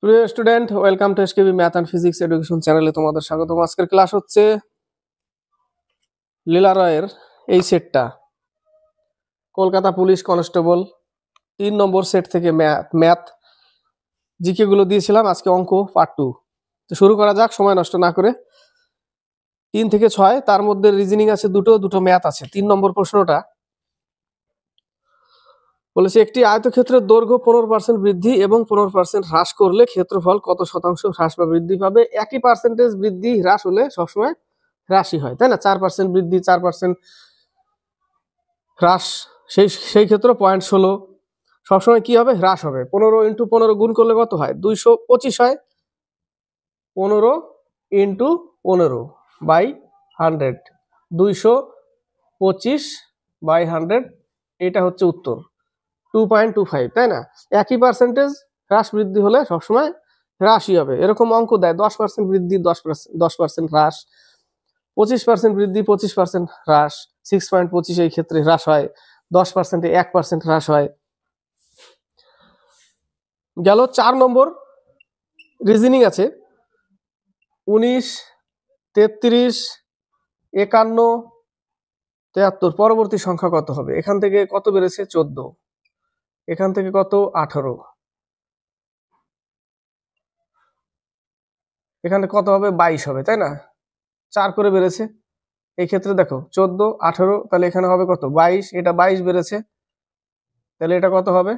প্রিয় student, welcome to SKB math and physics education চ্যানেলে তোমাদের স্বাগতম। আজকের ক্লাস হচ্ছে লীলা রয়ের এই সেটটা, কলকাতা পুলিশ কনস্টেবল 3 নম্বর সেট থেকে ম্যাথ জিকে গুলো দিয়েছিলাম। আজকে অঙ্ক পার্ট 2। তো শুরু করা যাক সময় নষ্ট না করে। 3 থেকে 6, তার মধ্যে রিজনিং আছে দুটো ম্যাথ আছে। 3 নম্বর প্রশ্নটা বলেছে, একটি আয়তক্ষেত্রের দৈর্ঘ্য 15% বৃদ্ধি এবং 15% হ্রাস করলে ক্ষেত্রফল কত শতাংশ হ্রাস বা বৃদ্ধি পাবে? একই পার্সেন্টেজ বৃদ্ধি হ্রাস হলে সবসময় হ্রাসই হয়, তাই না? 4% বৃদ্ধি 4% হ্রাস, সেই ক্ষেত্রে 0.16 সবসময় কি হবে? হ্রাস হবে। 15 × 15 গুণ করলে কত হয়? 225 হয়। 15 × 15 বাই 100, 225 বাই 100, এটা হচ্ছে উত্তর 2.25, তাই না? একই পার্সেন্টেজ হ্রাস বৃদ্ধি হলে সবসময় হ্রাসই হবে। এরকম অঙ্ক দেয়, 10% বৃদ্ধি 10% হ্রাস, 25% বৃদ্ধি 25% হ্রাস, 6.25 এই ক্ষেত্রে হ্রাস হয়, 10% 1% হ্রাস হয়। গেল 4 নম্বর রিজনিং আছে 19, 33, 51, 73 পরবর্তী সংখ্যা কত হবে? এখান থেকে কত বেড়েছে? 14, এখান থেকে কত? 18, এখানে কত হবে? 22 হবে, তাই না? 4 করে বেড়েছে। এই ক্ষেত্রে দেখো 14, 18, তাহলে এখানে হবে কত? 22, এটা 22 বেড়েছে, তাহলে এটা কত হবে?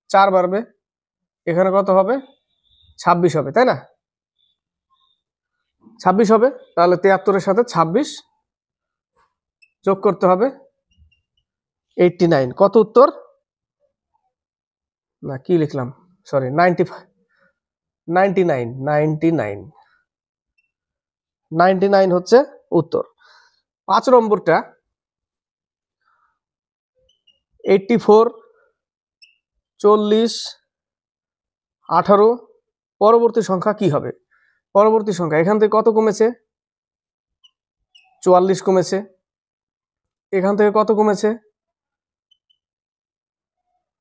4 বাড়বে, এখানে কত হবে? 26 হবে, তাই না? 26 হবে। তাহলে 73 এর সাথে 26 যোগ করতে হবে, 89। কত উত্তর? না, কি লিখলাম, সরি, 99 হচ্ছে উত্তর। 5 নম্বরটা 84, 40, 18 পরবর্তী সংখ্যা কি হবে? পরবর্তী সংখ্যা এখান থেকে কত কমেছে? 44 কমেছে। এখান থেকে কত কমেছে?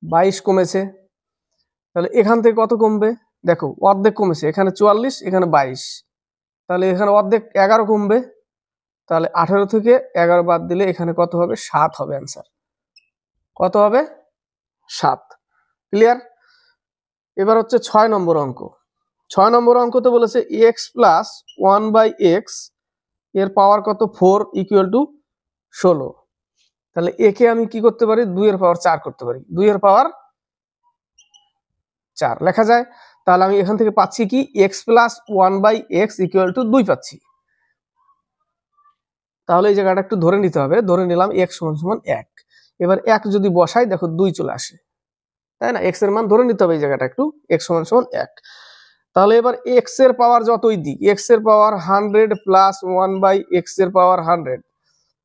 22 কমেছে। তাহলে এখান থেকে কত কমবে? দেখো অর্ধেক কমেছে, এখানে 44, এখানে 22, তাহলে এখানে অর্ধেক 11 কমবে। তাহলে 18 থেকে 11 বাদ দিলে এখানে কত হবে? 7 হবে অ্যান্সার। কত হবে? 7। ক্লিয়ার? এবার হচ্ছে 6 নম্বর অঙ্ক। 6 নম্বর অঙ্কতে বলেছে x প্লাস 1/x এর পাওয়ার কত? 4 = 16। তাহলে একে আমি কি করতে পারি? 2 এর পাওয়ার 4 করতে পারি। 2 এর পাওয়ার 4 লেখা যায়। তাহলে আমি এখান থেকে পাচ্ছি কি? x প্লাস 1/x = 2 পাচ্ছি। তাহলে এই জায়গাটা একটু ধরে নিতে হবে। ধরে নিলাম x = 1। এবার 1 যদি বসাই, দেখো 2 চলে আসে, তাই না? x এর মান ধরে নিতে হবে এই জায়গাটা একটু, x = 1। তাহলে এবার x এর পাওয়ার যতই দিই, x এর পাওয়ার 100 প্লাস 1/x এর পাওয়ার 100,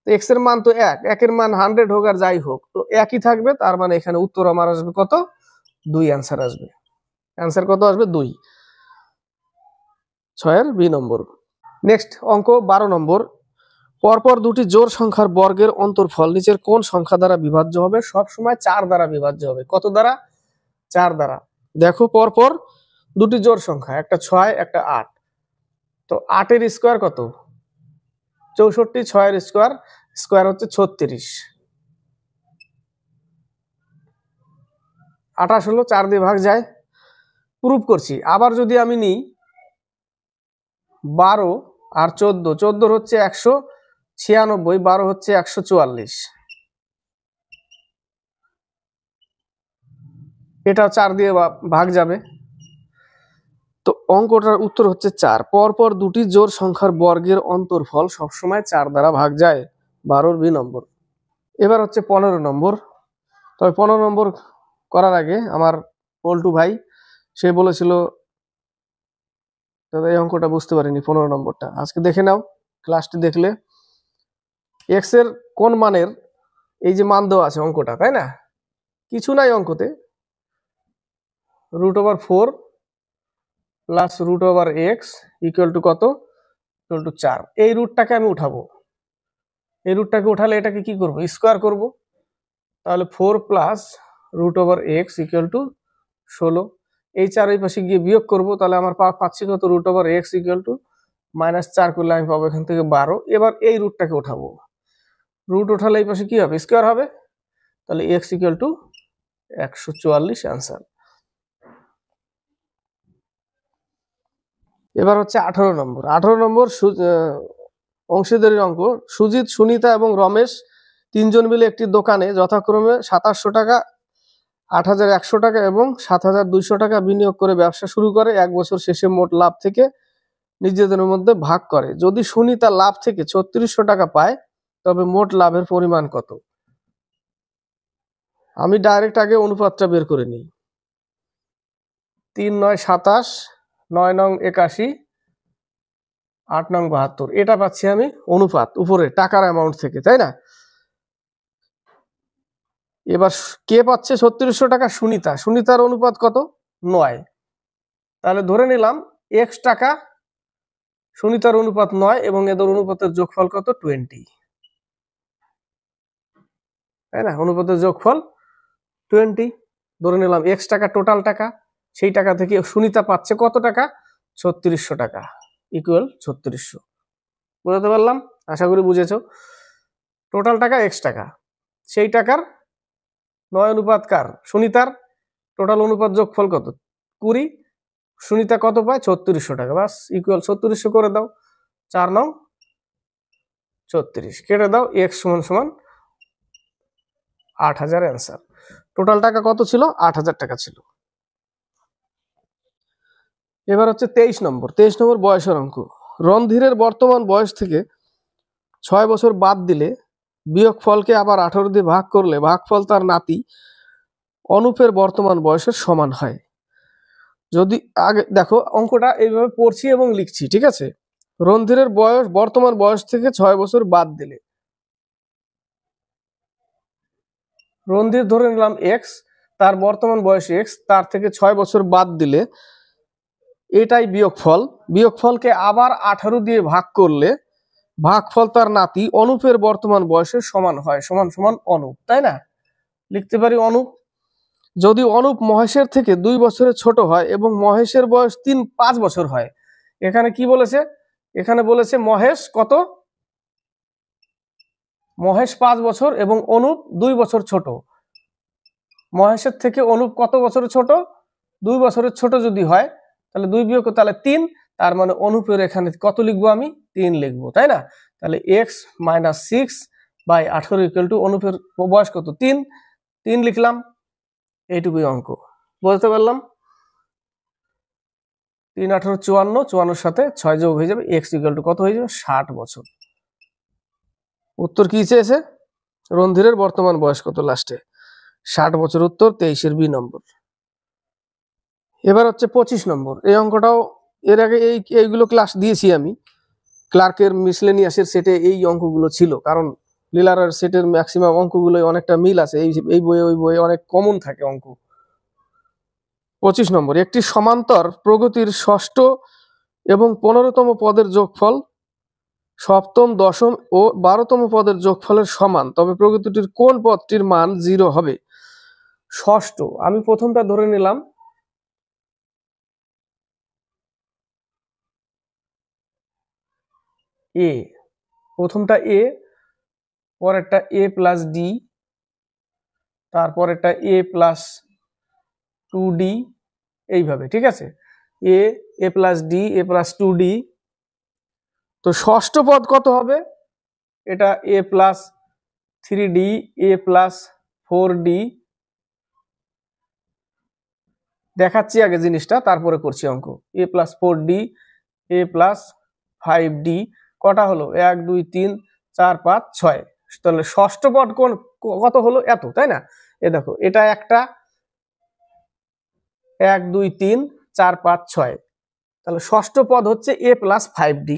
তো x এর মান তো 1, 1 এর মান 100 হোক আর যাই হোক, তো একই থাকবে। তার মানে এখানে উত্তর আমার আসবে কত? 2 অ্যান্সার আসবে। অ্যান্সার কত আসবে? 2। 6 এর বি নম্বর। নেক্সট অঙ্ক 12 নম্বর। পরপর দুটি জোড় সংখ্যার বর্গের অন্তরফল নিচের কোন সংখ্যা দ্বারা বিভাজ্য হবে? সব সময় 4 দ্বারা বিভাজ্য হবে। কত দ্বারা? 4 দ্বারা। দেখো পরপর দুটি জোড় সংখ্যা, একটা 6, একটা 8। তো 8 এর স্কয়ার কত? 64, 6 এর স্কয়ার, স্কয়ার হচ্ছে 36। 28 হলো, 4 দিয়ে ভাগ যায়। প্রুফ করছি। আবার যদি আমি নিই 12 আর 14, 14 হচ্ছে 196, 12 হচ্ছে 144, এটাও 4 দিয়ে ভাগ যাবে। তো অঙ্কটার উত্তর হচ্ছে 4। পরপর দুটি জোড় সংখ্যার বর্গের অন্তরফল সবসময় 4 দ্বারা ভাগ যায়। 12 বি নম্বর। এবার হচ্ছে 15 নম্বর। তবে 15 নম্বর করার আগে আমার পল্টু ভাই, সে বলেছিল, দাদা এই অঙ্কটা বুঝতে পারিনি 15 নম্বরটা, আজকে দেখে নাও ক্লাসটি দেখলে। x এর কোন মানের এই যে মান দেওয়া আছে অঙ্কটা, তাই না? কিছু নাই অঙ্কতে, √4 প্লাস √x = কত? = 4। এই রুটটাকে আমি উঠাবো। এই রুটটাকে উঠালে এটাকে কি করব? স্কয়ার করব। তাহলে 4 প্লাস √x = 16। এই 4 এই পাশে গিয়ে বিয়োগ করব, তাহলে আমার পাচ্ছি কত, √x = -4 করলে আমি পাবো এখান থেকে 12। এবার এই রুটটাকে উঠাবো, রুট উঠালে এই পাশে কি হবে, স্কয়ার হবে, তাহলে x = 144 आंसर। এবার হচ্ছে 18 নম্বর। 18 নম্বর অংশীদারির অঙ্ক। সুজিত, সুনিতা এবং রমেশ তিনজন মিলে একটি দোকানে যথাক্রমে 2700 টাকা, 8100 টাকা এবং 7200 টাকা বিনিয়োগ করে ব্যবসা শুরু করে। এক বছর শেষে মোট লাভ থেকে নিজেদের মধ্যে ভাগ করে। যদি সুনিতা লাভ থেকে 3600 টাকা পায় তবে মোট লাভের পরিমাণ কত? আমি ডাইরেক্ট আগে অনুপাতটা বের করে নিই। 3 × 9 = 27, 9 × 81, 8 × 72, এটা পাচ্ছি আমি অনুপাত উপরে টাকার অ্যামাউন্ট থেকে, তাই না? এবার কে পাচ্ছে 3600 টাকা? সুনিতা। সুনিতার অনুপাত কত? 9। তাহলে ধরে নিলাম x টাকা, সুনিতার অনুপাত 9 এবং এদের অনুপাতের যোগফল কত? 20, তাই না? অনুপাতের যোগফল 20। ধরে নিলাম x টাকা টোটাল টাকা, সেই টাকা থেকে সুনিতা পাচ্ছে কত টাকা? 3600 টাকা ইকুয়াল 3600। বুঝতে পারলাম? আশা করি বুঝেছো। টোটাল টাকা x টাকা, সেই টাকার 9 অনুপাত কার? সুনিতার। টোটাল অনুপাত যোগফল কত? 20। সুনিতা কত পায়? 3600 টাকা। বাস ইকুয়াল 3600 করে দাও। 4 × 9 = 36, কেটে দাও, x = 8000 आंसर। টোটাল টাকা কত ছিল? 8000 টাকা ছিল। এবার হচ্ছে 23 নম্বর। 23 নম্বর বয়সের অঙ্ক। রণধীরের বর্তমান বয়স থেকে 6 বছর বাদ দিলে বিয়োগ ফলকে আবার 18 দিয়ে ভাগ করলে ভাগফল তার নাতি অনুপের বর্তমান বয়সের সমান হয়। যদি আগে দেখো অঙ্কটা এইভাবে পড়ছি এবং লিখছি, ঠিক আছে? রণধীরের বর্তমান বয়স থেকে 6 বছর বাদ দিলে, রণধীর ধরে নিলাম x, তার বর্তমান বয়স x, তার থেকে 6 বছর বাদ দিলে এটাই বিয়োগফল। বিয়োগফলকে আবার 18 দিয়ে ভাগ করলে ভাগফল তার নাতি অনুপের বর্তমান বয়সের সমান হয়, সমান সমান অনুপ, তাই না? লিখতে পারি অনুপ। যদি অনুপ মহেশের থেকে 2 বছরের ছোট হয় এবং মহেশের বয়স 5 বছর হয়, এখানে কি বলেছে? এখানে বলেছে মহেশ কত? মহেশ 5 বছর এবং অনুপ 2 বছর ছোট। মহেশের থেকে অনুপ কত বছরের ছোট? 2 বছরের ছোট যদি হয় তাহলে 2 বিয়োগ তাহলে 3, তার মানে অনুপের এখানে কত লিখবো আমি? 3 লিখবো, তাই না? তাহলে x - 6/18 = অনুপের বয়স কত? 3 লিখলাম। এইটুকুই অঙ্ক। বুঝতে পারলাম? 3 × 18 = 54, 54 সাথে 6 যোগ হয়ে যাবে, x = কত হয়ে যাবে? 60 বছর। উত্তর কি চেয়েছে? রণধীরের বর্তমান বয়স কত লাস্টে? 60 বছর। উত্তর 23 এর বি নম্বর। এবার হচ্ছে 25 নম্বর। এই অঙ্কটাও এর আগে এইগুলো ক্লাস দিয়েছি আমি। ক্লার্কের মিসলেনিয়াসের সেটে এই অঙ্কগুলো ছিল, কারণ লিলারের সেটের ম্যাক্সিমাম অঙ্কগুলো অনেকটা মিল আছে, এই বইয়ে ওই বইয়ে অনেক কমন থাকে অঙ্ক। 25 নম্বর। একটি সমান্তর প্রগতির ষষ্ঠ এবং 15তম পদের যোগফল সপ্তম, দশম ও 12তম পদের যোগফলের সমান, তবে প্রগতিটির কোন পদটির মান 0 হবে? ষষ্ঠ, আমি প্রথমটা ধরে নিলাম a, প্রথমটা a, পরেরটা a + d, তারপরেরটা a + 2d, এইভাবে, ঠিক আছে? a + d, a + 2d। তো ষষ্ঠ পদ কত হবে? এটা a + 3d, a + 4d। দেখাচ্ছি আগে জিনিসটা, তারপরে করছি অঙ্ক। a + 4d, a + 5d, কটা হলো? 1 2 3 4 5 6। তাহলে ষষ্ঠ পদ কত হলো? এত, তাই না? এ দেখো, এটা একটা 1 2 3 4 5 6, তাহলে ষষ্ঠ পদ হচ্ছে a + 5d,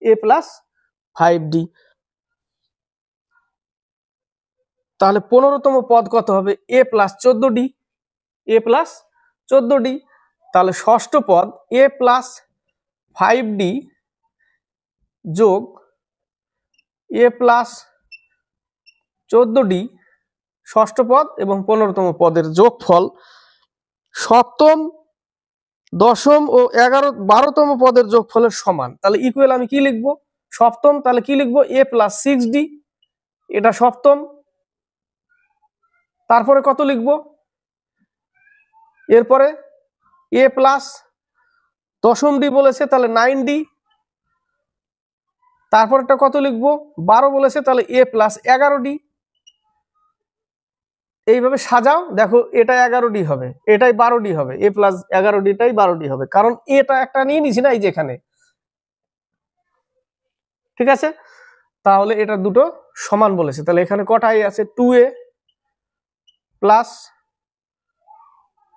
a + 5d। তাহলে 15তম পদ কত হবে? a + 14d, a + 14d। তাহলে ষষ্ঠ পদ a + 5d যোগ a + 14d, ষষ্ঠ পদ এবং 15তম পদের যোগফল সপ্তম দশম ও 12তম পদের যোগফলের সমান, তাহলে ইকুয়াল আমি কি লিখবো, সপ্তম, তাহলে কি লিখবো a+6d, এটা সপ্তম। তারপরে কত লিখবো, এরপরে a প্লাস দশম ডি বলেছে তাহলে 9d, তারপরটা কত লিখবো 12 বলেছে তাহলে a+11d। এইভাবে সাজাও, দেখো এটা 11d হবে, এটাই 12d হবে, a+11dটাই 12d হবে, কারণ এটা একটা নিয়ে নিছি না এই যে এখানে, ঠিক আছে। তাহলে এটা দুটো সমান বলেছে, তাহলে এখানে কটাই আছে 2a প্লাস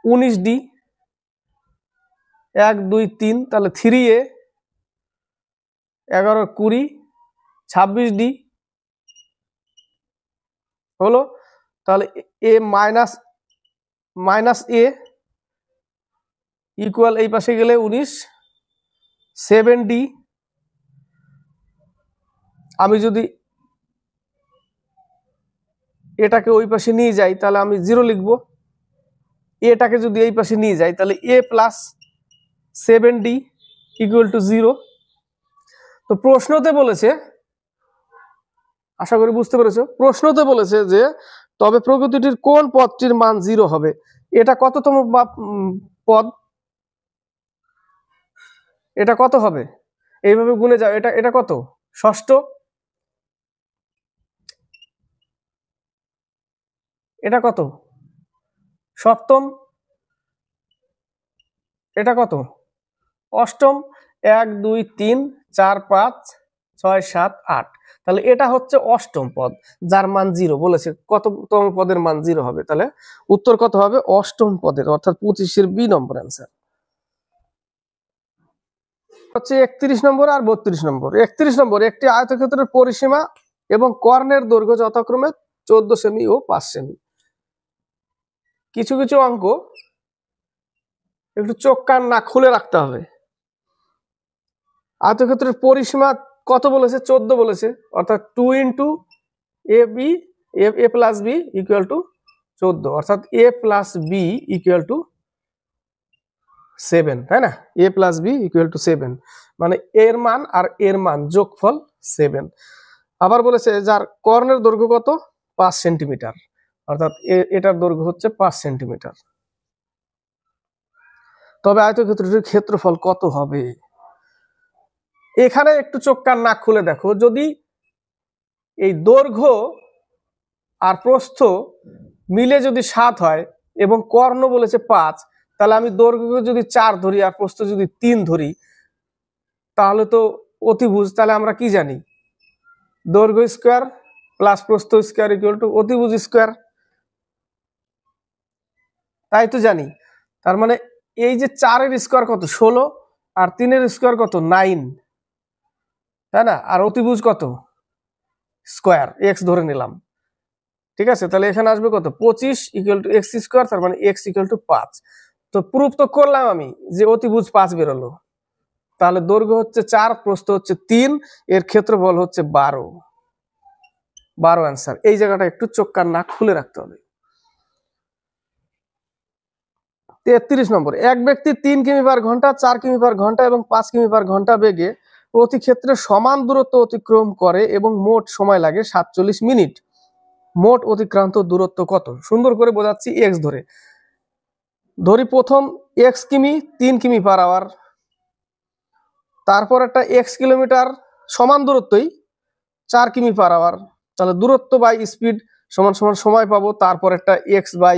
19d, 1 2 3, তাহলে 3a 11 20 26d হলো। তাহলে a মাইনাস a ইকুয়াল এই পাশে গেলে 19 7d। আমি যদি এটাকে ওই পাশে নিয়ে যাই তাহলে আমি 0 লিখবো, এটাকে যদি এই পাশে নিয়ে যাই তাহলে a+7d ইকুয়াল টু 0। তো প্রশ্নতে বলেছে, আশা করি বুঝতে পেরেছো, প্রশ্নতে বলেছে যে তবে প্রকৃতিটির কোন পদটির মান 0 হবে, এটা কততম পদ, এটা কত হবে, এইভাবে গুণে যাও, এটা এটা কত, ষষ্ঠ, এটা কত সপ্তম, এটা কত অষ্টম, 1 2 3 4 5 6 7 8, তাহলে এটা হচ্ছে অষ্টম পদ যার মান 0 বলেছে, কততম পদের মান 0 হবে, তাহলে উত্তর কত হবে অষ্টম পদের, অর্থাৎ 25-এর বি নম্বর অ্যান্সার হচ্ছে। 31 নম্বর আর 32 নম্বর। 31 নম্বর, একটি আয়তক্ষেত্রের পরিসীমা এবং কর্ণের দৈর্ঘ্য যথাক্রমে 14 সেমি ও 5 সেমি। কিছু কিছু অঙ্ক একটু চোখ কান না খুলে রাখতে হবে। আয়তক্ষেত্রের পরিসীমা কত বলেছে, 14 বলেছে, অর্থাৎ 2 into a plus B equal to 14, অর্থাৎ a plus B equal to 7, তাই না, a plus B equal to 7, মানে এর মান আর এর মান যোগফল 7। আবার বলেছে যার কর্ণের দৈর্ঘ্য কত 5 সেন্টিমিটার, অর্থাৎ এটার দৈর্ঘ্য হচ্ছে 5 সেন্টিমিটার। তবে আয়তক্ষেত্রটির ক্ষেত্রফল কত হবে, এখানে একটু চোখ কান নাক খুলে দেখো, যদি এই দৈর্ঘ্য আর প্রস্থ মিলে যদি 7 হয় এবং কর্ণ বলেছে 5, তাহলে আমি দৈর্ঘ্য যদি 4 ধরি আর প্রস্থ যদি 3 ধরি তাহলে তো অতিভুজ, তাহলে আমরা কি জানি দৈর্ঘ্য স্কয়ার প্লাস প্রস্থ স্কয়ার ইকুয়াল টু অতিভুজ স্কয়ার, তাই তো জানি। তার মানে এই যে 4-এর স্কয়ার কত 16 আর 3-এর স্কয়ার কত 9, তাই না, আর অতিভুজ কত স্কয়ার এক্স ধরে নিলাম, ঠিক আছে। তাহলে এখানে আসবে কত 25 ইকুয়াল টু এক্স স্কয়ার, তার মানে এক্স ইকুয়াল টু 5। তো প্রুফ তো করলাম আমি যে অতিভুজ 5 বেরোলো, তাহলে দৈর্ঘ্য হচ্ছে 4, প্রস্থ হচ্ছে 3, এর ক্ষেত্রফল হচ্ছে 12 অ্যান্সার। এই জায়গাটা একটু চোখ কান নাক খুলে রাখতে হবে। 33 নম্বর, এক ব্যক্তি 3 কিমি পার ঘন্টা, 4 কিমি পার ঘন্টা এবং 5 কিমি পার ঘন্টা বেগে প্রতি ক্ষেত্রে সমান দূরত্ব অতিক্রম করে এবং মোট সময় লাগে 47 মিনিট। মোট অতিক্রান্ত দূরত্ব কত, সুন্দর করে বোঝাচ্ছি এক্স ধরে। ধরি প্রথম এক্স কিমি 3 কিমি পার আওয়ার, তারপর একটা এক্স কিলোমিটার সমান দূরত্বই 4 কিমি পার আওয়ার, তাহলে দূরত্ব বাই স্পিড সমান সমান সময় পাবো, তারপর একটা এক্স বাই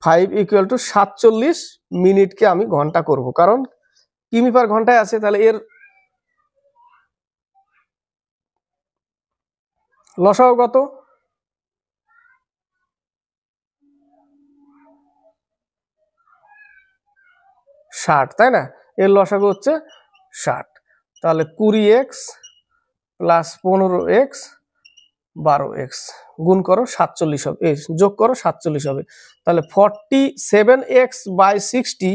5 ইকুয়াল টু 47 মিনিটকে আমি ঘন্টা করব, কারণ কিমি পার ঘন্টায় আছে, তাহলে এর লসাগু কত 60, তাই না, এর লসাগু হচ্ছে 60, তাহলে 20x প্লাস 15x 12x গুণ করো 47 হবে, যোগ করো 47 হবে, তাহলে 47x by 60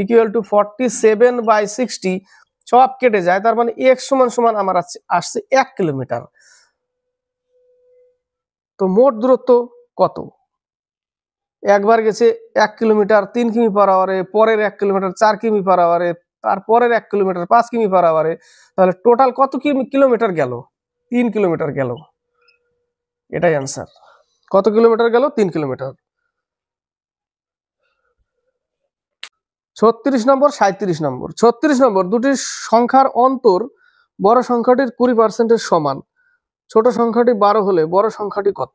equal to 47 by 60, সব কেটে যায়, তার মানে x সমান সমান আমার আসছে 1 কিলোমিটার। তো মোট দূরত্ব কত, একবার গেছে 1 কিলোমিটার 3 কিমি পার আওয়ারে, পরের 1 কিলোমিটার 4 কিমি পার আওয়ারে, তারপরের 1 কিলোমিটার 5 কিমি পার আওয়ারে, তাহলে টোটাল কত কিলোমিটার গেল? 3 কিলোমিটার গেল। এটাই অ্যান্সার। কত কিলোমিটার গেল? 3 কিলোমিটার। 36 নম্বর 37 নম্বর। 36 নম্বর, দুটি সংখ্যার অন্তর বড় সংখ্যাটির 20% সমান, ছোট সংখ্যাটি 12 হলে বড় সংখ্যাটি কত?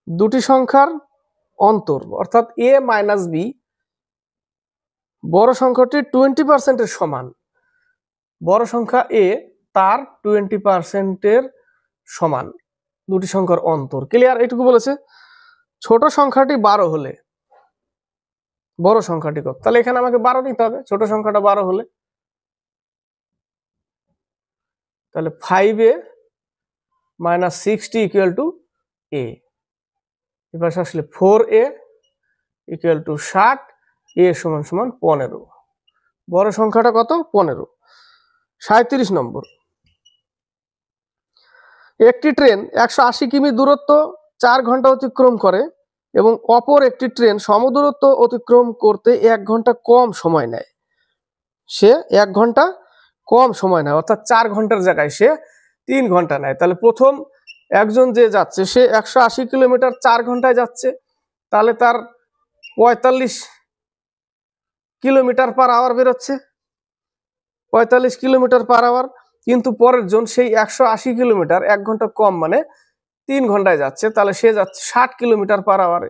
দুটি সংখ্যার অন্তর অর্থাৎ a মাইনাস b বড় সংখ্যাটি 20% সমান, বড় সংখ্যা a তার 20% সমান, দুটি সংখ্যার অন্তর। ক্লিয়ার? এইটুকু বলেছে। ছোট সংখ্যাটি 12 হলে বড় সংখ্যাটি কত? তাহলে এখানে আমাকে 12 নিতে হবে, ছোট সংখ্যাটা 12 হলে। তাহলে 5a minus 60 equal to a। এবার আসলে 4a ইকুয়াল টু 60, a সমান সমান 15। বড় সংখ্যাটা কত? 15। 37 নম্বর, একটি ট্রেন 180 কিমি দূরত্ব 4 ঘন্টা অতিক্রম করে এবং অপর একটি ট্রেন সমদূরত্ব অতিক্রম করতে 1 ঘন্টা কম সময় নেয়। সে 1 ঘন্টা কম সময় নেয়, অর্থাৎ 4 ঘন্টার জায়গায় সে 3 ঘন্টা নেয়। তাহলে প্রথম একজন যে যাচ্ছে সে 180 কিলোমিটার 4 ঘন্টায় যাচ্ছে, তাহলে তার 45 কিলোমিটার পার আওয়ার বেরোচ্ছে, 45 কিলোমিটার পার আওয়ার। কিন্তু পরের জন সেই 180 কিলোমিটার 1 ঘন্টা কম, মানে 3 ঘন্টায় যাচ্ছে, তাহলে সে যাচ্ছে 60 কিলোমিটার পার আওয়ারে।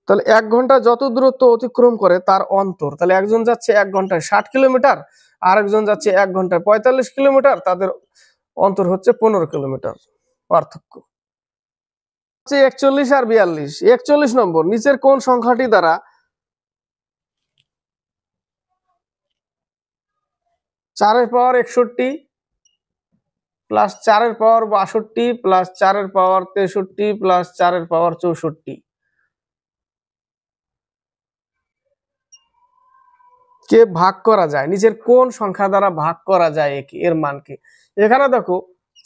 তাহলে 1 ঘন্টা যত দূরত্ব অতিক্রম করে তার অন্তর, তাহলে একজন যাচ্ছে 1 ঘন্টায় 60 কিলোমিটার, আর একজন যাচ্ছে 1 ঘন্টায় 45 কিলোমিটার, তাদের অন্তর হচ্ছে 15 কিলোমিটার পার্থক্য। 41 আর 42। 41 নম্বর, নিচের কোন সংখ্যাটি দ্বারা 4 এর পাওয়ার 61 প্লাস 4 এর পাওয়ার 62 প্লাস 4 এর পাওয়ার 63 প্লাস 4 এর পাওয়ার 64 কে ভাগ করা যায়? নিচের কোন সংখ্যা দ্বারা ভাগ করা যায় এর মানকে? এখানে দেখো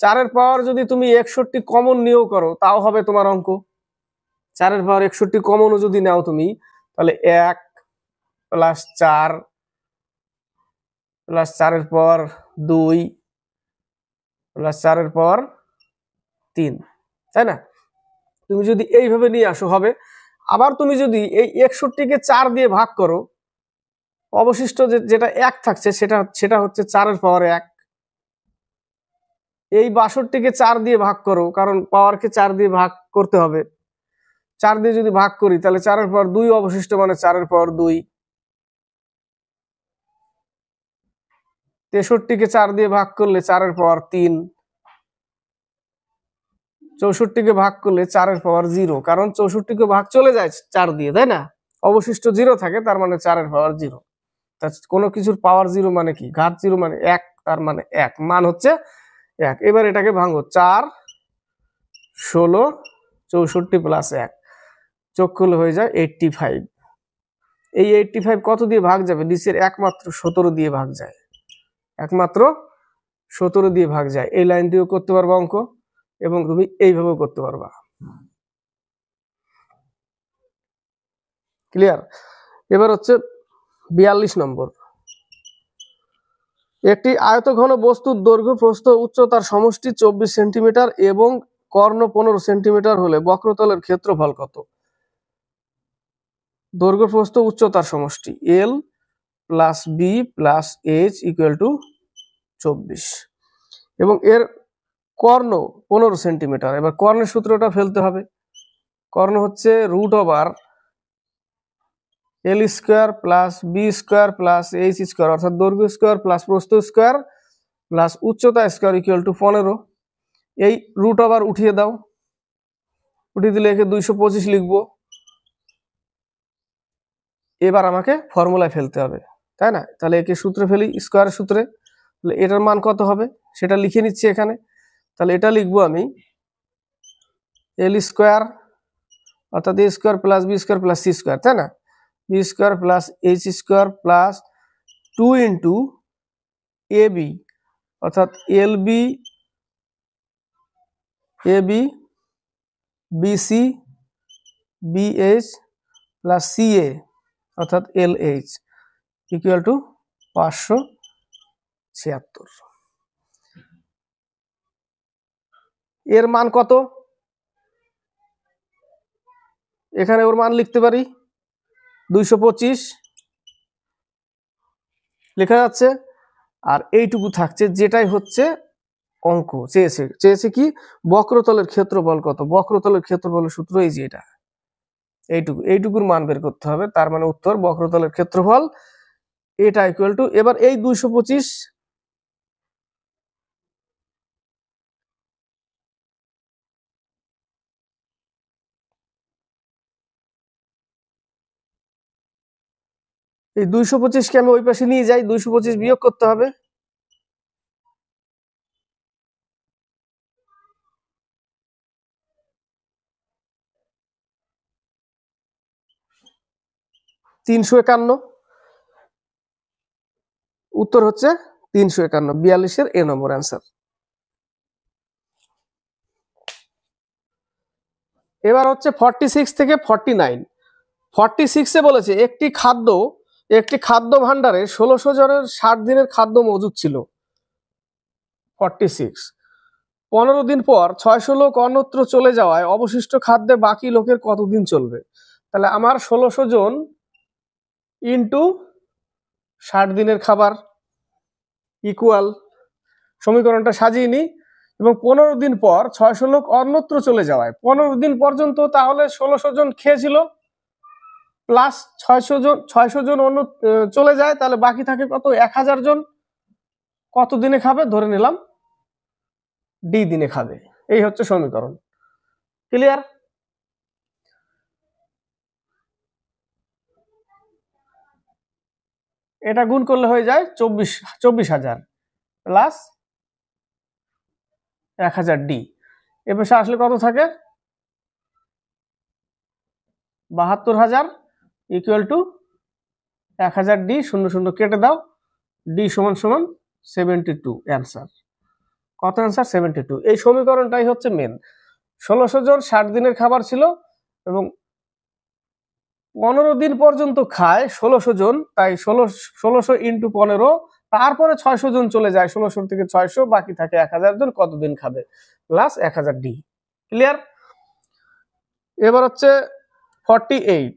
4 এর পাওয়ার যদি তুমি 61 কমন নিয়েও করো তাও হবে তোমার অঙ্ক। 4 এর পাওয়ার 61 কমনও যদি নাও তুমি, তাহলে 1 প্লাস 4 প্লাস 4 এর পাওয়ার 2 প্লাস 4 এর পাওয়ার 3, তাই না? তুমি যদি এইভাবে নিয়ে আসো হবে। আবার তুমি যদি এই 61কে 4 দিয়ে ভাগ করো, অবশিষ্ট যেটা 1 থাকছে সেটা হচ্ছে 4 এর পাওয়ার 1। এই 62কে 4 দিয়ে ভাগ করো, কারণ পাওয়ারকে 4 দিয়ে ভাগ করতে হবে। 4 দিয়ে যদি ভাগ করি তাহলে 4 এর পাওয়ার 2 অবশিষ্ট, মানে 4 এর পাওয়ার 2। 63কে 4 দিয়ে ভাগ করলে 4 এর পাওয়ার 3। 64কে ভাগ করলে 4 এর পাওয়ার 0, কারণ 64কে ভাগ চলে যায় 4 দিয়ে, তাই না? অবশিষ্ট 0 থাকে, তার মানে 4 এর পাওয়ার 0। কোনো কিছুর পাওয়ার 0 মানে কি? ঘাত 0 মানে 1, তার মানে 1, মান হচ্ছে 1। এবার এটাকে ভাঙো, 4 16 64 প্লাস 1 যোগ করলে হয়ে যায় 85। এই 85 কত দিয়ে ভাগ যাবে? নিচের একমাত্র 17 দিয়ে ভাগ যায়, একমাত্র 17 দিয়ে ভাগ যায়। এই লাইন দিয়েও করতে পারবা অঙ্ক, এবং তুমি এইভাবেও করতে পারবা। ক্লিয়ার? এবার হচ্ছে 42 নম্বর, একটি আয়তঘন বস্তুর দৈর্ঘ্য প্রস্থ উচ্চতার সমষ্টি 24 সেন্টিমিটার এবং কর্ণ 15 সেন্টিমিটার হলে বক্রতলের ক্ষেত্রফল কত? দৈর্ঘ্য প্রস্থ উচ্চতার সমষ্টি L plus B plus H equal to 24, এবং এর কর্ণ 15 সেন্টিমিটার। এবার কর্ণের সূত্রটা ফেলতে হবে। কর্ণ হচ্ছে root over L square plus B square plus H square, অর্থাৎ দৈর্ঘ্য স্কোয়ার প্লাস প্রস্থ স্কোয়ার প্লাস উচ্চতা স্কোয়ার ইকুয়াল টু 15। এই রুট ওভার উঠিয়ে দাও, উঠিয়ে দিলে একে 225 লিখবো। এবার আমাকে ফর্মুলায় ফেলতে হবে, তাই না? তাহলে একে সূত্রে ফেলি, স্কোয়ারের সূত্রে। তাহলে এটার মান কত হবে সেটা লিখে নিচ্ছি এখানে। তাহলে এটা লিখবো আমি এল স্কোয়ার অর্থাৎ A square plus B square plus C square, তাই না? B square plus H square plus 2 into A B অর্থাৎ L B A B BC BH plus CA অর্থাৎ এলএইচ ইকুয়াল টু 576। এর মান কত? এখানে ওর মান লিখতে পারি 225 লেখা যাচ্ছে, আর এইটুকু থাকছে, যেটাই হচ্ছে অঙ্ক চেয়েছে কি বক্রতলের ক্ষেত্রফল কত। বক্রতলের ক্ষেত্রফলের সূত্র এই যে এটা, এইটুকুর মান বের করতে হবে। তার মানে উত্তর বক্রতলের ক্ষেত্রফল এটা ইকুয়াল টু, এবার এই 225 এই 225 কে আমি ওই পাশে নিয়ে যাই, 225 বিয়োগ করতে হবে। $351, উত্তর হচ্ছে 351, 42-এর এ নম্বর অ্যান্সার। এবার হচ্ছে 46 থেকে 49। 46-এ বলেছে একটি খাদ্য ভাণ্ডারে 1600 জনের 60 দিনের খাদ্য মজুদ ছিল। 46, 15 দিন পর 600 লোক অন্যত্র চলে যাওয়ায় অবশিষ্ট খাদ্যে বাকি লোকের কতদিন চলবে? তাহলে আমার 1600 জন ইন্টু 60 দিনের খাবার ইকুয়াল, সমীকরণটা সাজিয়ে নিই, এবং 15 দিন পর 600 লোক অন্যত্র চলে যাওয়ায় 15 দিন পর্যন্ত তাহলে 1600 জন খেয়েছিল, প্লাস 600 জন অন্য চলে যায়, তাহলে বাকি থাকে কত? 1000 জন। কত দিনে খাবে? ধরে নিলাম ডি দিনে খাবে। এই হচ্ছে সমীকরণ। ক্লিয়ার? এটা গুণ করলে হয়ে যায় 24,000 প্লাস 1000 ডি। এ পাশে আসলে কত থাকে? 72,000 ইকুয়াল টু 1000 ডি, 00 কেটে দাও, ডি সমান সমান 72 অ্যান্সার। কত অ্যান্সার? 72। এই সমীকরণটাই হচ্ছে মেন। 1600 জন 60 দিনের খাবার ছিল এবং 15 দিন পর্যন্ত খায় 1600 জন, তাই 1600 ইন্টু 15, তারপরে 600 জন চলে যায়, 1600 থেকে 600, বাকি থাকে 1000 জন, কতদিন খাবে, প্লাস 1000 ডি। ক্লিয়ার? এবার হচ্ছে 48।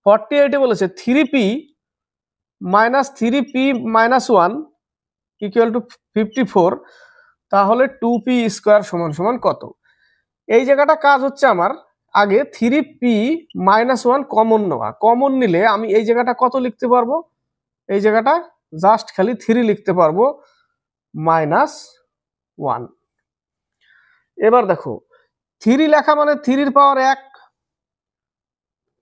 48-এ বলেছে 3p minus 3p minus 1 equal two 54, তাহলে 2p স্কোয়ার সমান সমান কত? এই জায়গাটা কাজ হচ্ছে আমার আগে 3p মাইনাস 1 কমন নেওয়া। কমন নিলে আমি এই জায়গাটা কত লিখতে পারবো? এই জায়গাটা জাস্ট খালি 3 লিখতে পারবো, মাইনাস 1। এবার দেখো 3 লেখা মানে 3-র পাওয়ার 1,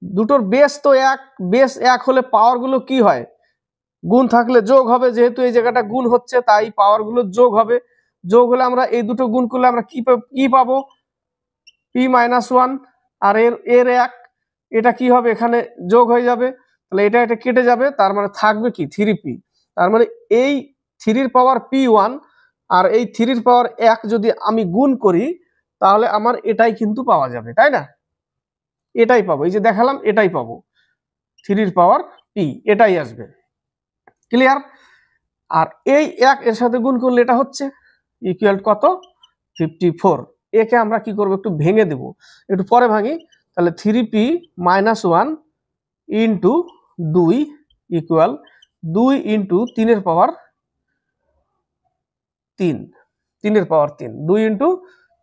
দুটোর বেস তো 1, বেস 1 হলে পাওয়ার গুলো কি হয়? গুণ থাকলে যোগ হবে, যেহেতু এই জায়গাটা গুণ হচ্ছে তাই পাওয়ার গুলো যোগ হবে। যোগ হলে আমরা এই দুটো গুণ করলে আমরা কি পাবো? পি মাইনাস 1 আর এর 1, এটা কি হবে? এখানে যোগ হয়ে যাবে, তাহলে এটা কেটে যাবে, তার মানে থাকবে কি? 3p। তার মানে এই 3-র পাওয়ার p1 আর এই 3-র পাওয়ার 1 যদি আমি গুণ করি, তাহলে আমার এটাই কিন্তু পাওয়া যাবে, তাই না? এটাই পাবো, এই যে দেখালাম এটাই পাবো, 3-র পাওয়ার p, এটাই আসবে। ক্লিয়ার? আর এই 1 এর সাথে গুণ করলে এটা হচ্ছে ইকুয়াল কত? 54। একে আমরা কি করব? একটু ভেঙে দেব, একটু পরে ভাঙি। তাহলে 3p minus 1 into 2 equal 2 into 3-এর পাওয়ার 3, 3-এর পাওয়ার 3, 2 ইন্টু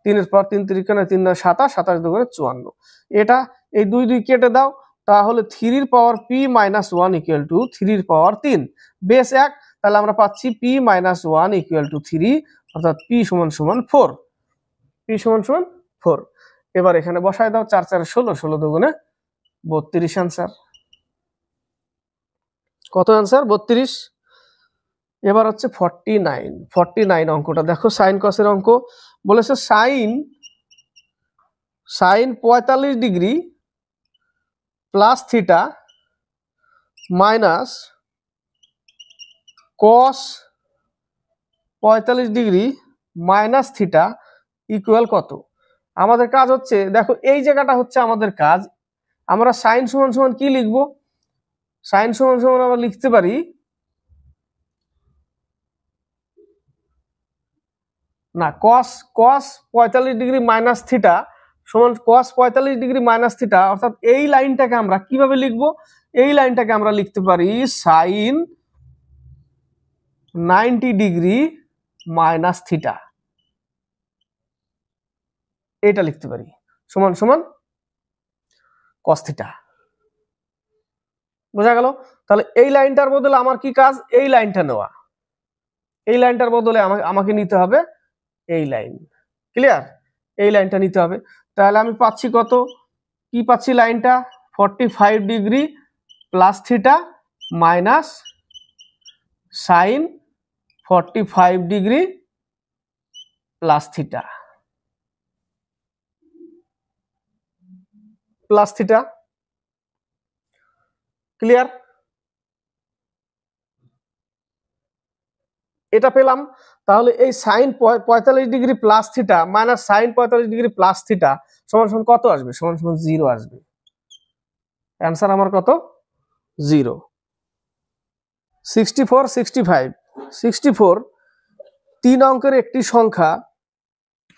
3-এর পাওয়ার 3, 3 3 9 27, 27 2 54। এটা এই 2 2 কেটে দাও, তাহলে 3-র power p minus 1 equal to 3-র পাওয়ার 3, বেস 1, তাহলে আমরা পাচ্ছি p মাইনাস 1 ইকুয়াল টু 3, অর্থাৎ p সমান সমান 4, p সমান সমান 4। এবার এখানে বসায় দাও, 4 4 16, 16 দুগুণে 32 অ্যান্সার। কত অ্যান্সার? 32। এবার হচ্ছে 49 অঙ্কটা দেখো, সাইন কসের অঙ্ক। বলেছে sine 45 degree plus theta minus cos 45 degree minus theta equal কত। আমাদের কাজ হচ্ছে, দেখো এই জায়গাটা হচ্ছে আমাদের কাজ। আমরা সাইন সমান সমান কি লিখবো? সাইন সমান সমান আমরা লিখতে পারি না, কস 45 ডিগ্রি মাইনাস থিটা সমান কস 45 ডিগ্রি মাইনাস থিটা, অর্থাৎ এই লাইনটাকে আমরা কিভাবে লিখবো? এই লাইনটাকে আমরা লিখতে পারি সাইন 90 ডিগ্রি মাইনাস থিটা, এটা লিখতে পারি সমান সমান কস থিটা। বোঝা গেল? তাহলে এই লাইনটার বদলে আমার কি কাজ? এই লাইনটা নেওয়া। এই লাইনটার বদলে আমাকে নিতে হবে এই লাইন। ক্লিয়ার? এই লাইনটা নিতে হবে। তাহলে আমি পাচ্ছি কত? কি পাচ্ছি? লাইনটা 45 degree plus theta minus sine 45 degree plus theta plus theta. Clear? এটা পেলাম। তাহলে এই sine 45 degree plus theta minus sine 45 degree plus theta সমান সমান কত আসবে? সমান সমান 0 আসবে। অ্যান্সার আমার কত? 0। 64, 65, 64 3 অঙ্কের একটি সংখ্যা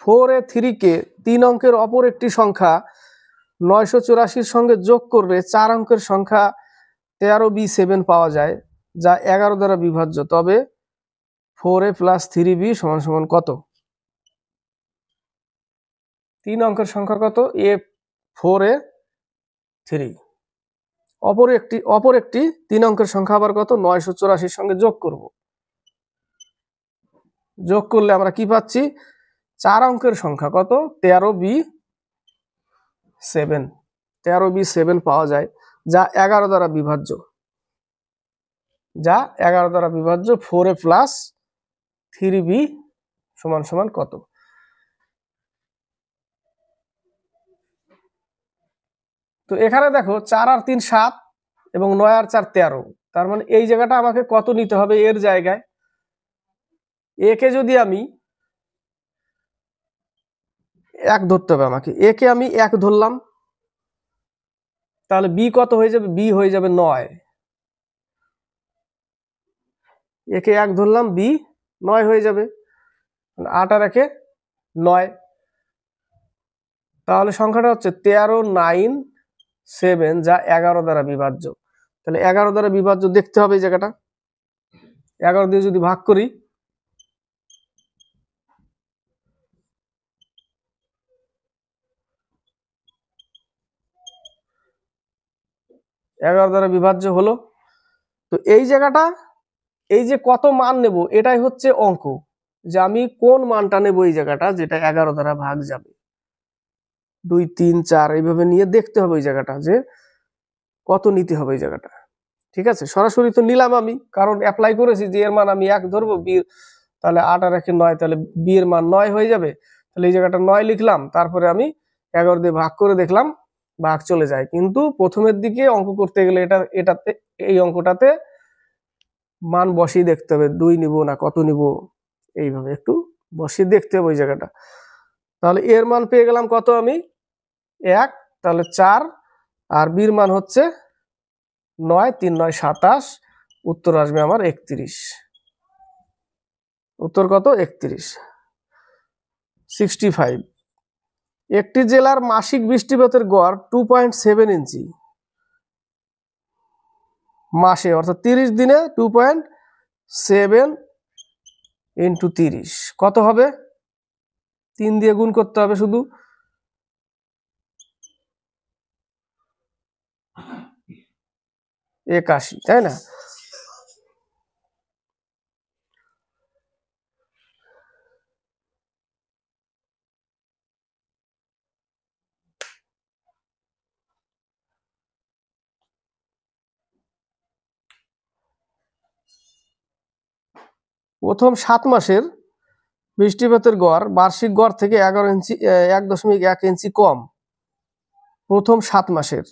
4a 3কে 3 অঙ্কের অপর একটি সংখ্যা 984 সঙ্গে যোগ করলে 4 অঙ্কের সংখ্যা 13b7 পাওয়া যায়, যা 11 দ্বারা বিভাজ্য। তবে 4a প্লাস 3b সমান সমান কত? 3 অঙ্কের সংখ্যা কত? a 4a 3, অপর একটি 3 অঙ্কের সংখ্যা আবার কত? 984 সঙ্গে যোগ করব। যোগ করলে আমরা কি পাচ্ছি? 4 অঙ্কের সংখ্যা কত? 13b7 পাওয়া যায়, যা 11 দ্বারা বিভাজ্য। 4a প্লাস 3b সমান সমান কত? তো এখানে দেখো 4 আর 3 7 এবং 9 আর 4 13, তার মানে এই জায়গাটা আমাকে কত নিতে হবে? এর জায়গায় এ কে যদি আমি 1 ধরতে হবে, আমাকে এ কে আমি 1 ধরলাম, তাহলে বি কত হয়ে যাবে? বি হয়ে যাবে 9। এ কে 1 ধরলাম, বি 9 হয়ে যাবে। 8 আর 1 9, তাহলে সংখ্যাটা হচ্ছে 13 9 7, যা 11 দ্বারা বিভাজ্য। তাহলে 11 দ্বারা বিভাজ্য দেখতে হবে এই জায়গাটা। 11 দিয়ে যদি ভাগ করি, এগারো দ্বারা বিভাজ্য হলো। তো এই জায়গাটা, এই যে কত মান নেব, এটাই হচ্ছে অঙ্ক, যে আমি কোন মানটা নেব এই জায়গাটা, যেটা 11 দ্বারা ভাগ যাবে। 2 3 4 এইভাবে নিয়ে দেখতে হবে এই জায়গাটা, যে কত নিতে হবে এই জায়গাটা। ঠিক আছে? সরাসরি তো নিলাম আমি, কারণ অ্যাপ্লাই করেছি যে এর মান আমি 1 ধরবো, বি তাহলে 8 আর 1 9, তাহলে বি এর মান 9 হয়ে যাবে। তাহলে এই জায়গাটা 9 লিখলাম, তারপরে আমি 11 দিয়ে ভাগ করে দেখলাম ভাগ চলে যায়। কিন্তু প্রথমের দিকে অঙ্ক করতে গেলে এটাতে এই অঙ্কটাতে মান বসিয়ে দেখতে হবে, 2 নিব না কত নিব, এইভাবে একটু বসিয়ে দেখতে হবে ওই জায়গাটা। তাহলে এর মান পেয়ে গেলাম কত? আমি 1, তাহলে 4, আর বির মান হচ্ছে 9, 3 9 27, উত্তর আসবে আমার 31। উত্তর কত? 31। 65 একটি জেলার মাসিক বৃষ্টিপাতের গড় 2.7 ইঞ্চি মাসে, অর্থাৎ 30 দিনে 2.7 ইন্টু 30 কত হবে? 3 দিয়ে গুণ করতে হবে শুধু। একাশি, তাই না? প্রথম 7 মাসের বৃষ্টিপাতের গড় বার্ষিক গড় থেকে 1.1 ইঞ্চি কম। প্রথম 7 মাসের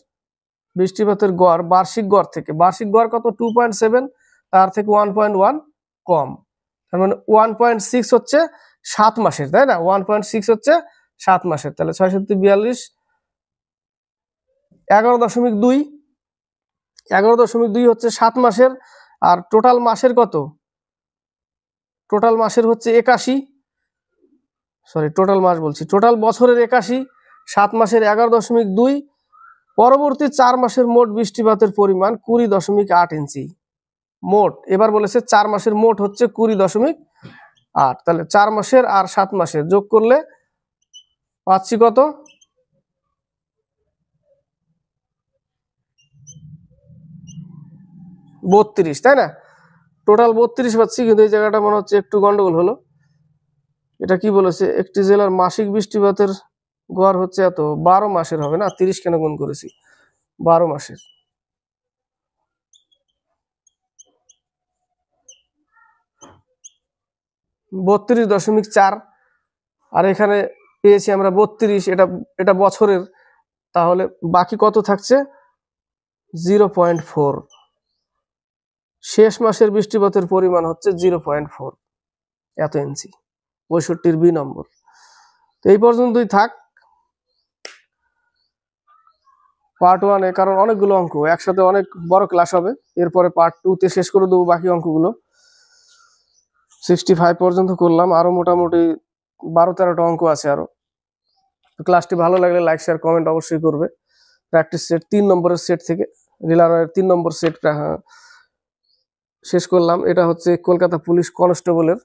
বৃষ্টিপাতের গড় বার্ষিক গড় থেকে, বার্ষিক গড় কত? 2.7, তার থেকে 1.1 কম। তার মানে 1.6 হচ্ছে 7 মাসের, তাই না? 1.6 হচ্ছে 7 মাসের, তাহলে 6 7 42, 11.2, 11.2 হচ্ছে 7 মাসের। আর টোটাল মাসের কত? টোটাল মাসের হচ্ছে 81, সরি টোটাল মাস বলছি, টোটাল বছরের 81, 7 মাসের 11.2, পরবর্তী 4 মাসের মোট বৃষ্টিপাতের পরিমাণ 20.8 ইঞ্চি মোট। এবার বলেছে 4 মাসের মোট হচ্ছে 20.8, তাহলে 4 মাসের আর 7 মাসের যোগ করলে পাচ্ছি কত? 32, তাই না? টোটাল 32 পাচ্ছি, কিন্তু এই জায়গাটা মনে হচ্ছে একটু গন্ডগোল হলো। এটা কি বলেছে, একটি জেলার মাসিক বৃষ্টিপাতের গড় হচ্ছে এত, 12 মাসের হবে না, 30 কেন গুণ করেছি, 12 মাসের। (32.4) আর এখানে পেয়েছি আমরা 32, এটা বছরের, তাহলে বাকি কত থাকছে? 0.4। শেষ মাসের বৃষ্টিপাতের পরিমাণ হচ্ছে 0.4 এত ইঞ্চি, 65 বি নম্বর। তো এই পর্যন্তই থাক পার্ট 1-এ, কারণ অনেকগুলো অঙ্ক একসাথে অনেক বড় ক্লাস হবে। এরপরে পার্ট 2-তে শেষ করে দেবো বাকি অঙ্কগুলো। 65 পর্যন্ত করলাম, আরো মোটামুটি 12-13টা অঙ্ক আছে আরো। ক্লাসটি ভালো লাগলে লাইক শেয়ার কমেন্ট অবশ্যই করবে। প্র্যাকটিস সেট 3 নম্বরের সেট থেকে রিলারের 3 নম্বর সেট শেষ করলাম। এটা হচ্ছে কলকাতা পুলিশ কনস্টেবলের